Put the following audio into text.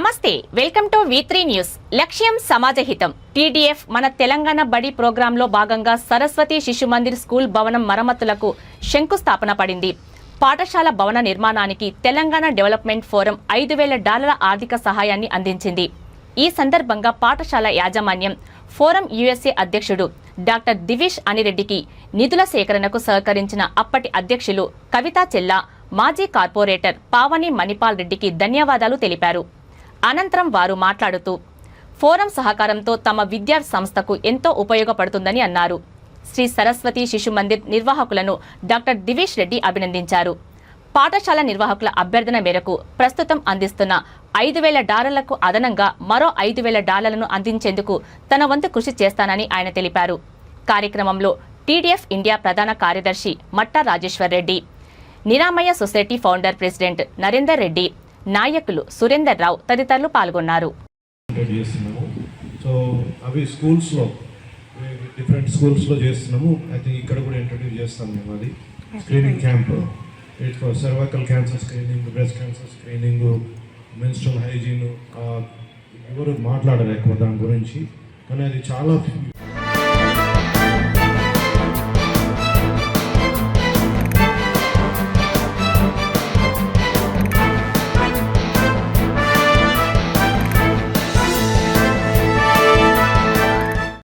నమస్తే, welcome to V3 news. లక్ష్యం సమాజహితం. TDF మన తెలంగాణ బడి ప్రోగ్రాంలో భాగంగా సరస్వతి శిశు మందిర్ స్కూల్ భవనం మరమ్మతులకు శంకుస్థాపన పడింది. పాఠశాల భవన నిర్మాణానికి తెలంగాణ డెవలప్మెంట్ ఫోరం $5,000 ఆర్థిక సహాయాన్ని అందించింది. ఈ సందర్భంగా పాఠశాల యాజమాన్యం ఫోరం USA అధ్యక్షుడు డాక్టర్ దివిష్ అనిరెడ్డికి నిధుల సేకరణకు సహకరించిన అప్పటి అధ్యక్షులు కవితా చెల్లా, మాజీ కార్పొరేటర్ పావని మణిపాల్ రెడ్డికి ధన్యవాదాలు తెలిపారు. అనంతరం వారు మాట్లాడుతూ ఫోరం సహకారంతో తమ విద్యా సంస్థకు ఎంతో ఉపయోగపడుతుందని అన్నారు. శ్రీ సరస్వతి శిశు మందిర్ నిర్వాహకులను డాక్టర్ దివేష్ రెడ్డి అభినందించారు. పాఠశాల నిర్వాహకుల అభ్యర్థన మేరకు ప్రస్తుతం అందిస్తున్న $5,000లకు అదనంగా మరో $5,000ను అందించేందుకు తన వంతు కృషి చేస్తానని ఆయన తెలిపారు. కార్యక్రమంలో TDF ఇండియా ప్రధాన కార్యదర్శి Matta Rajeshwar Reddy, Niramaya society founder president Narender Reddy, నాయకులు సురేందర్ రావు తదితరులు పాల్గొన్నారు. సో అవి స్కూల్స్లో డిఫరెంట్ స్కూల్స్లో చేస్తున్నాము. అయితే ఇక్కడ కూడా ఇంట్రడ్యూస్ చేస్తాం మేము. అది screening camp, it for cervical cancer screening, breast cancer screening, menstrual hygiene. ఎవరు మాట్లాడరు ఎక్కువ దాని గురించి, కానీ అది చాలా